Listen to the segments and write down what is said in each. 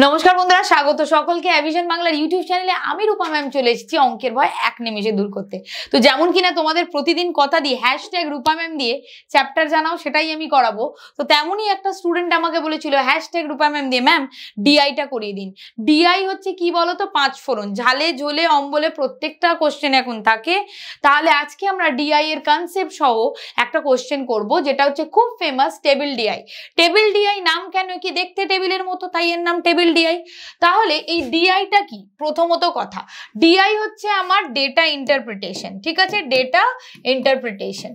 নমস্কার বন্ধুরা, স্বাগত সকলকে অ্যাভিশন বাংলার ইউটিউব চ্যানেলে। আমি রূপা ম্যাম চলে এসেছি অঙ্কের ভয় এক নিমেষে দূর করতে। তো যেমন কিনা তোমাদের প্রতিদিন কথা দিই হ্যাশট্যাগ রূপা ম্যাম দিয়ে চ্যাপ্টার জানাও, সেটাই আমি করাবো। তো তেমনই একটা স্টুডেন্ট আমাকে বলেছিল হ্যাশট্যাগ রূপা ম্যাম দিয়ে ম্যাম ডিআইটা করিয়ে দিন। ডিআই হচ্ছে কি বলো তো, 5 ফোড়ন, ঝালে ঝোলে অম্বলে প্রত্যেকটা কোশ্চেন এখন থাকে। তাহলে আজকে আমরা ডিআই এর কনসেপ্ট সহ একটা কোশ্চেন করব, যেটা হচ্ছে খুব famous table DI. Table DI নাম কেন, কি দেখতে টেবিলের মতো, তাই এর নাম টেবিল ডিআই। তাহলে এই ডিআইটা কি? প্রথমত কথা, ডিআই হচ্ছে আমার ডেটা ইন্টারপ্রিটেশন। ঠিক আছে, ডেটা ইন্টারপ্রিটেশন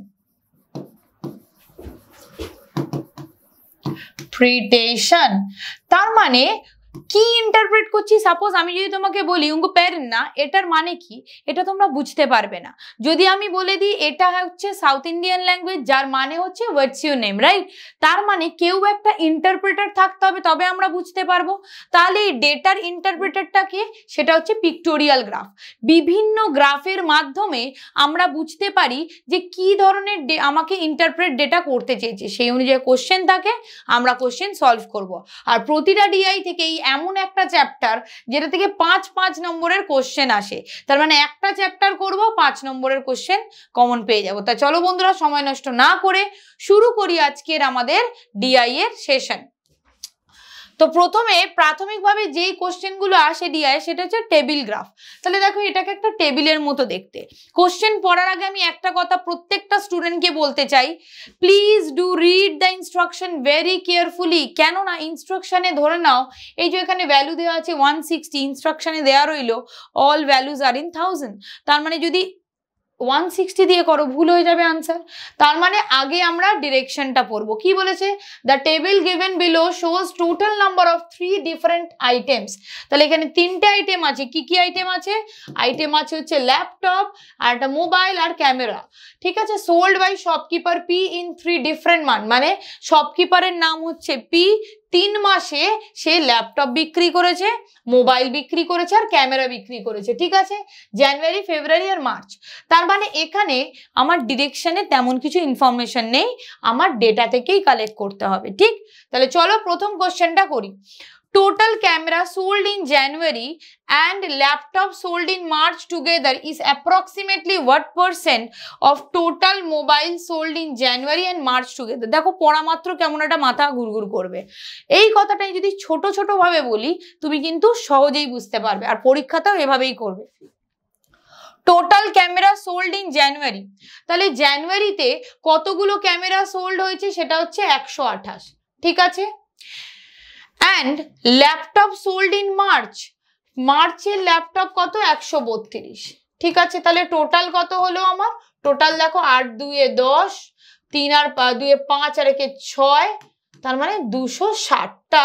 তার মানে কি ইন্টারপ্রেট করছি। সাপোজ আমি যদি তোমাকে বলি উঙ্গু প্যারেন না, এটার মানে কি এটা তোমরা বুঝতে পারবে না। যদি আমি বলে দিই এটা হচ্ছে সাউথ ইন্ডিয়ান ল্যাঙ্গুয়েজ, যার মানে হচ্ছে হোয়াটস ইউর নেম, রাইট? তার মানে কেউ একটা ইন্টারপ্রেটার থাকতে হবে, তবে আমরা বুঝতে পারবো। তাহলে এই ডেটার ইন্টারপ্রেটারটা কি? সেটা হচ্ছে পিক্টোরিয়াল গ্রাফ। বিভিন্ন গ্রাফের মাধ্যমে আমরা বুঝতে পারি যে কি ধরনের আমাকে ইন্টারপ্রেট ডেটা করতে চেয়েছে, সেই অনুযায়ী কোশ্চেন থাকে, আমরা কোশ্চেন সলভ করব। আর প্রতিটা ডিআই থেকেই এমন একটা চ্যাপ্টার যেটা থেকে 5 নম্বরের কোশ্চেন আসে, তার মানে একটা চ্যাপ্টার করব, 5 নম্বরের কোশ্চেন কমন পেয়ে যাব। তা চলো বন্ধুরা, সময় নষ্ট না করে শুরু করি আজকের আমাদের ডিআই এর সেশন। তো প্রথমে প্রাথমিকভাবে যেই কোশ্চেনগুলো আসে ডিআই, সেটা হচ্ছে টেবিল গ্রাফ। তাহলে দেখো এটাকে একটা টেবিলের মতো দেখতে। কোশ্চেন পড়ার আগে আমি একটা কথা প্রত্যেকটা স্টুডেন্টকে বলতে চাই, please do read the instruction very carefully. কেননা ইনস্ট্রাকশনে ধরে নাও এই যে এখানে ভ্যালু দেওয়া আছে 160, ইনস্ট্রাকশনে দেওয়া রইল অল ভ্যালুজ আর ইন 1000। তার মানে যদি 160 দিয়ে করো ভুল হয়ে যাবে আনসার। তার মানে আগে আমরা ডিরেকশনটা পড়বো। কি বলেছে? The table given below shows total number of 3 different items. তাহলে এখানে 3টে আইটেম আছে। কি কি আইটেম আছে? আইটেম আছে হচ্ছে ল্যাপটপ, আর একটা মোবাইল, আর ক্যামেরা। ঠিক আছে, sold by shopkeeper P in 3 different মান, মানে শপকিপারের নাম হচ্ছে পি। 3 মাসে সে ল্যাপটপ বিক্রি করেছে, মোবাইল বিক্রি করেছে, আর ক্যামেরা বিক্রি করেছে। ঠিক আছে, জানুয়ারি, ফেব্রুয়ারি আর মার্চ। তার মানে এখানে আমার ডিরেকশনে তেমন কিছু ইনফরমেশন নেই, আমার ডেটা থেকেই কালেক্ট করতে হবে। ঠিক, তাহলে চলো প্রথম কোশ্চেনটা করি। Total camera sold in January and laptop sold in March together is approximately what percent of total mobile sold in January and March together? দেখো পড়া মাত্র কেমন একটা মাথা ঘুরঘুর করবে। এই কথাটাই যদি ছোট ছোট ভাবে বলি তুমি কিন্তু সহজেই বুঝতে পারবে, আর পরীক্ষাতেও এভাবেই করবে। টোটাল ক্যামেরা সোল্ড ইন জানুয়ারি, তাহলে জানুয়ারিতে কতগুলো ক্যামেরা সোল্ড হয়েছে সেটা হচ্ছে 128। ঠিক আছে, and laptop sold in March, মার্চের ল্যাপটপ কত? 132। ঠিক আছে, তাহলে টোটাল কত হলো আমার? টোটাল দেখো 8 2 10, 3 আর 2 5 আর 1 6, তার মানে 260টা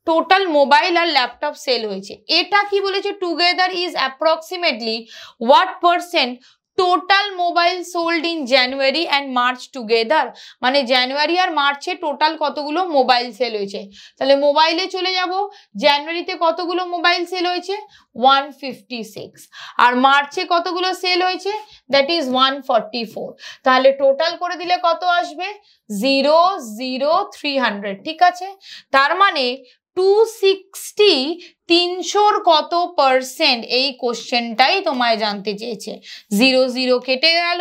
টোটাল মোবাইল আর ল্যাপটপ সেল হয়েছে। এটা কি বলেছে? Together is approximately what percent total mobile sold in January and March together, মানে জানুয়ারি আর মার্চে টোটাল কতগুলো মোবাইল সেল হয়েছে। তাহলে মোবাইলে চলে যাব, জানুয়ারিতে কতগুলো মোবাইল সেল হয়েছে? 156, আর মার্চে কতগুলো সেল হয়েছে? That is 144। তাহলে টোটাল করে দিলে কত আসবে? 00300। ঠিক আছে, তার মানে 260 300 কত পার্সেন্ট, এই কোশ্চেনটাই তোমায় জানতে চেয়েছে। 0 কেটে গেল,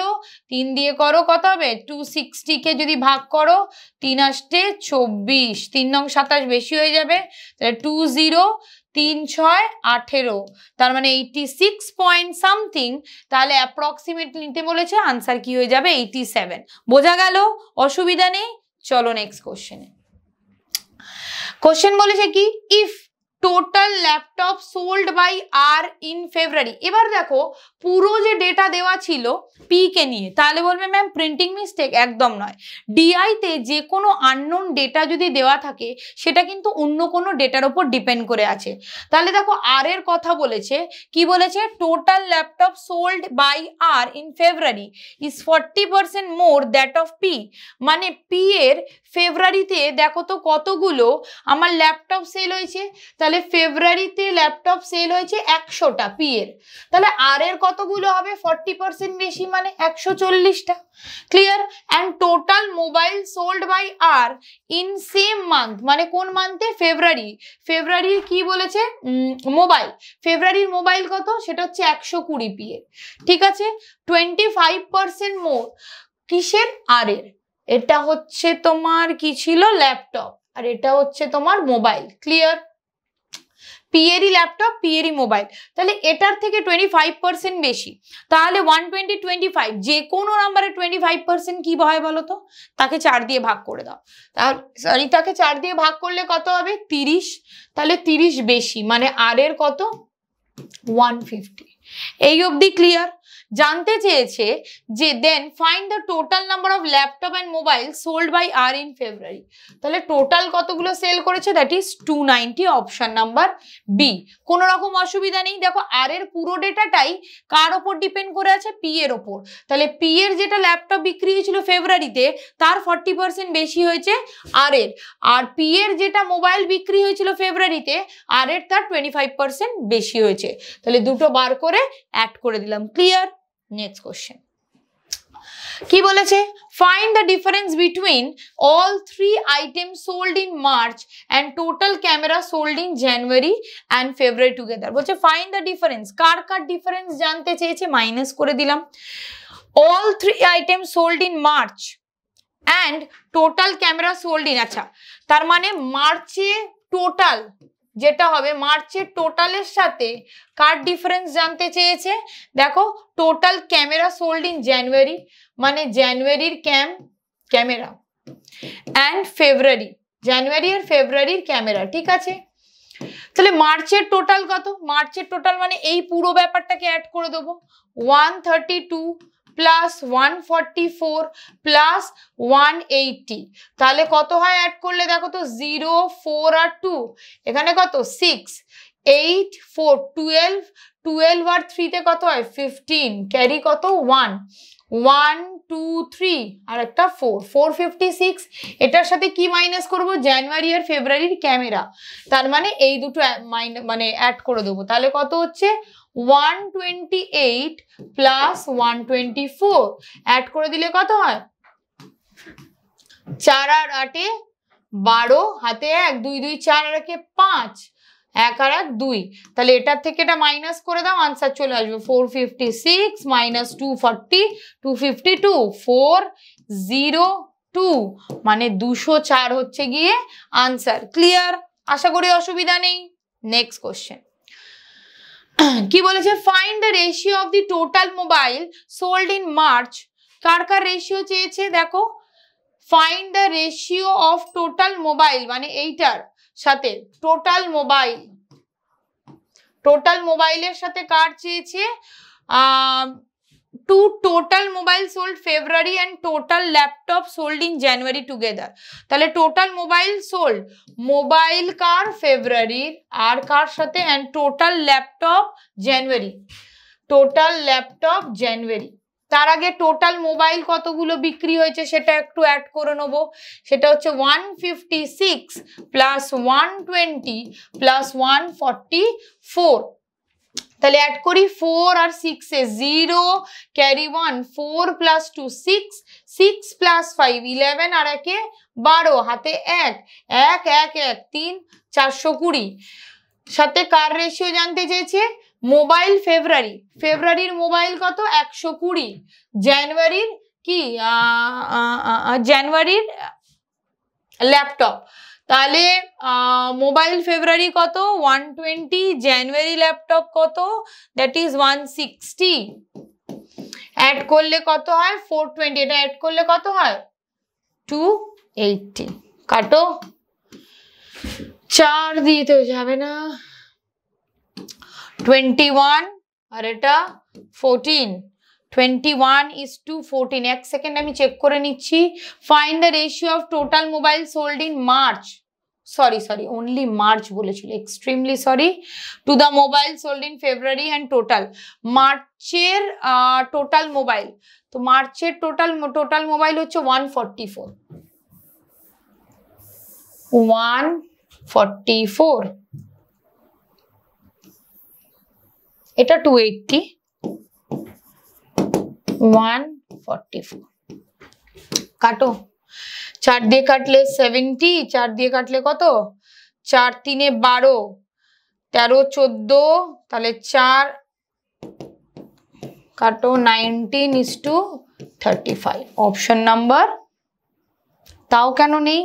3 দিয়ে করো কত হবে? 260 কে যদি ভাগ করো 3 আসতে 24, 3 নং 27 বেশি হয়ে যাবে, তাহলে 20 3 6 18, তার মানে 86 পয়েন্ট সামথিং। তাহলে অ্যাপ্রক্সিমেটলি নিতে বলেছে, আনসার কি হয়ে যাবে? 87। বোঝা গেল? অসুবিধা নেই, চলো নেক্সট কোশ্চেনে। কোশ্চেন বলেছে কি, if total laptop sold by R in February. এবার দেখো পুরো যে ডেটা দেওয়া ছিল পি কে নিয়ে, তাহলে বলবে ম্যাম প্রিন্টিং মিস্টেক। একদম নয়। ডিআইতে যে কোনো আননোন ডেটা যদি দেওয়া থাকে সেটা কিন্তু অন্য কোনো ডেটার উপর ডিপেন্ড করে আছে। তাহলে দেখো আর এর কথা বলেছে, কি বলেছে? Total laptop sold by R in February is 40% more that of P, মানে পি এর ফেব্রুয়ারিতে দেখো তো কতগুলো আমার ল্যাপটপ সেল হয়েছে। তাহলে তাহলে ফেব্রুয়ারিতে ল্যাপটপ সেল হয়েছে 100টা পি এর, তাহলে আর এর কতগুলো হবে 40% বেশি মানে 140টা। Clear? And total mobile sold by R in same month, মানে কোন মান্থে? ফেব্রুয়ারি। ফেব্রুয়ারির কি বলেছে? মোবাইল। ফেব্রুয়ারির মোবাইল কত? সেটা হচ্ছে 120 পি এর। ঠিক আছে, 25% মোর কিসের? আর এর। এটা হচ্ছে তোমার কি ছিল? ল্যাপটপ, আর এটা হচ্ছে তোমার মোবাইল। ক্লিয়ার? পি এরই ল্যাপটপ, পি এরই মোবাইল, তাহলে এটার থেকে 25% বেশি। তাহলে 120 25, যে কোনো নাম্বারে 25% কি হয় বলো তো? তাকে 4 দিয়ে ভাগ করে দাও। তাহলে সরি, তাকে 4 দিয়ে ভাগ করলে কত হবে? 30। তাহলে 30 বেশি মানে আর এর কত? 150। এই অবধি ক্লিয়ার? জানতে চেয়েছে যে then find the total number of laptop and mobile sold by R in February. তাহলে টোটাল কতগুলো সেল করেছে? That is 290, option number B. কোনো রকম অসুবিধা নেই। দেখো আর এর পুরো ডেটাটাই কার ওপর ডিপেন্ড করে আছে? পি এর ওপর। তাহলে পি এর যেটা ল্যাপটপ বিক্রি হয়েছিল ফেব্রুয়ারিতে তার 40% বেশি হয়েছে আর এর, আর পি এর যেটা মোবাইল বিক্রি হয়েছিল ফেব্রুয়ারিতে আর এর তার 25% বেশি হয়েছে। তাহলে দুটো বার করে অ্যাড করে দিলাম। ক্লিয়ার? নেক্সট কোশ্চেন কি বলেছে? Find the difference between all 3 item sold in March and total camera sold in January and February together. বলছে ফাইন্ড দ্য ডিফারেন্স, কার কার ডিফারেন্স জানতে চেয়েছে, মাইনাস করে দিলাম। All 3 item sold in March and total camera sold in, আচ্ছা তার মানে মার্চে টোটাল যেটা হবে, মার্চের টোটালের সাথে কার ডিফারেন্স জানতে চেয়েছে? দেখো টোটাল ক্যামেরা সোল্ড ইন জানুয়ারি, মানে জানুয়ারির ক্যামেরা অ্যান্ড ফেব্রুয়ারি, জানুয়ারি আর ফেব্রুয়ারির ক্যামেরা। ঠিক আছে, তাহলে মার্চের টোটাল কত? মার্চের টোটাল মানে এই পুরো ব্যাপারটাকে অ্যাড করে দেবো। 132 প্লাস 144 প্লাস 180, তাহলে কত হয় অ্যাড করলে? দেখো তো 0 4 আর 2, এখানে কত? 6 8 4 12, 12 আর 3 তে কত হয়? 15, ক্যারি কত? 1 1 2 3 আর একটা 4, 456। এটার সাথে কি মাইনাস করব? জানুয়ারি আর ফেব্রুয়ারির ক্যামেরা, তার মানে এই দুটো মানে অ্যাড করে দেবো। তাহলে কত হচ্ছে? 128 প্লাস 124 অ্যাড করে দিলে কত হয়? 4 আর 8 12, হাতে 1 2 2 4 আর 1 5, 1 আর 1 2, তাহলে এটার থেকে এটা মাইনাস করে দাও, আনসার চলে আসবে 456 মাইনাস 240 252 402, মানে 204 হচ্ছে গিয়ে আনসার। ক্লিয়ার? আশা করি অসুবিধা নেই। নেক্সট কোশ্চেন কি বলেছে? Find the ratio of the total mobile sold in March. Car car ratio চেয়েছে? দেখো find the ratio of total mobile, মানে এইটার সাথে টোটাল মোবাইলের সাথে কার চেয়েছে? to total mobile sold February and total laptop sold in January together. তাহলে total mobile sold, mobile কার? ফেব্রুয়ারি, আর কার সাথে? and total laptop জানুয়ারি, টোটাল ল্যাপটপ জানুয়ারি। তার আগে টোটাল মোবাইল কতগুলো বিক্রি হয়েছে সেটা একটু অ্যাড করে নেব। সেটা হচ্ছে 156 প্লাস 120 প্লাস 144, তাহলে অ্যাড করি 4 আর 6 এ 0, ক্যারি 1, 4 প্লাস 2 6, 6 প্লাস 5 11 আর 1 12, হাতে 1 1 1 1 3, 420। সাথে কার রেশিও জানতে চেয়েছে? মোবাইল ফেব্রুয়ারি, ফেব্রুয়ারির মোবাইল কত? 120, জানুয়ারির কি? জানুয়ারির ল্যাপটপ, তাহলে মোবাইল ফেব্রুয়ারি কত? 120, জানুয়ারি ল্যাপটপ কত? দ্যাট ইজ 160, অ্যাড করলে কত হয়? 420, এটা অ্যাড করলে কত হয়? 280। কাটো, 4 দিয়ে তো যাবে না, 21 আর এটা 14, 21 is to 14। এক সেকেন্ড আমি চেক করে নিচ্ছি। Find the ratio of total mobile sold in March, sorry only March বলেছিল, extremely sorry, to the mobile sold in February and total. মার্চের টোটাল মোবাইল, তো মার্চের টোটাল মোবাইল হচ্ছে 144। এটা 280, 144। কাটো, 4 দিয়ে কাটলে 70, 4 দিয়ে কাটলে কত, 4 3 12, 13 14, তাহলে 4 কাটো 19:35, অপশন নাম্বার। তাও কেন নেই,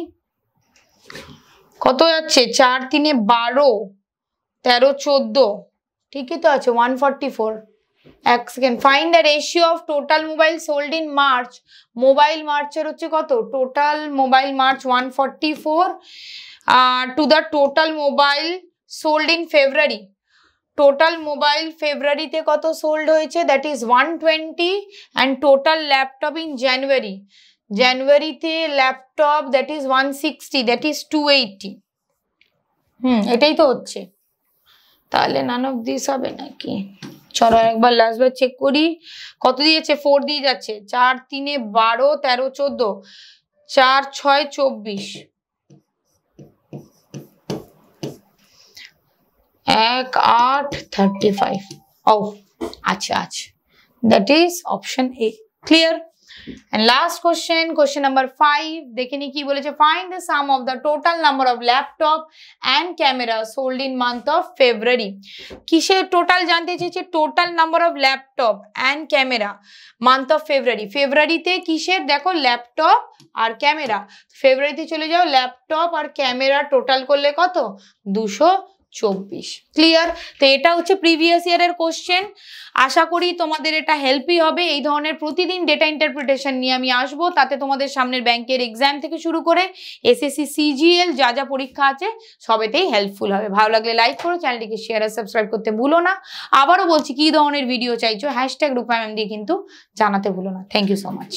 কত যাচ্ছে, 4 3 12, 13 14, ঠিকই তো আছে, 144। এক second, find the ratio of total mobile sold in March. Mobile মার্চের হচ্ছে কত, total mobile March 144 to the total mobile sold in February. Total mobile ফেব্রুয়ারিতে কত সোল্ড হয়েছে, that is 120, and total laptop in January, জানুয়ারিতে laptop that is 160, that is 280। এটাই তো হচ্ছে, তাহলে নান অফ দিস হবে নাকি। চলো একবার লাস্ট বার চেক করি, কত দিয়েছে, 4 দিয়ে যাচ্ছে, 4 3 12, 13 14, 4 6 24, 1 8 35। ও আচ্ছা আচ্ছা, that is option A. Clear. And last question, question number 5, দেখে নি কি বলেছে, find the sum of the total number of laptop and camera sold in month of February। কিসের টোটাল জানতে চেয়েছে, total number of laptop and camera month of February. ফেব্রুয়ারিতে কিসের, দেখো ল্যাপটপ আর ক্যামেরা, ফেব্রুয়ারিতে চলে যাও, ল্যাপটপ আর ক্যামেরা টোটাল করলে কত, 224। ক্লিয়ার। তো এটা হচ্ছে প্রিভিয়াস ইয়ারের কোশ্চেন। আশা করি তোমাদের এটা হেল্পই হবে। এই ধরনের প্রতিদিন ডেটা ইন্টারপ্রিটেশন নিয়ে আমি আসবো, তাতে তোমাদের সামনের ব্যাংকের এক্সাম থেকে শুরু করে এসএসসি সিজিএল যা যা পরীক্ষা আছে সবেতেই হেল্পফুল হবে। ভালো লাগলে লাইক করো, চ্যানেলটিকে শেয়ার আর সাবস্ক্রাইব করতে ভুলো না। আবারও বলছি, কি ধরনের ভিডিও চাইছো, #রূপা ম্যাম দিয়ে কিন্তু জানাতে ভুলো না। Thank you so much.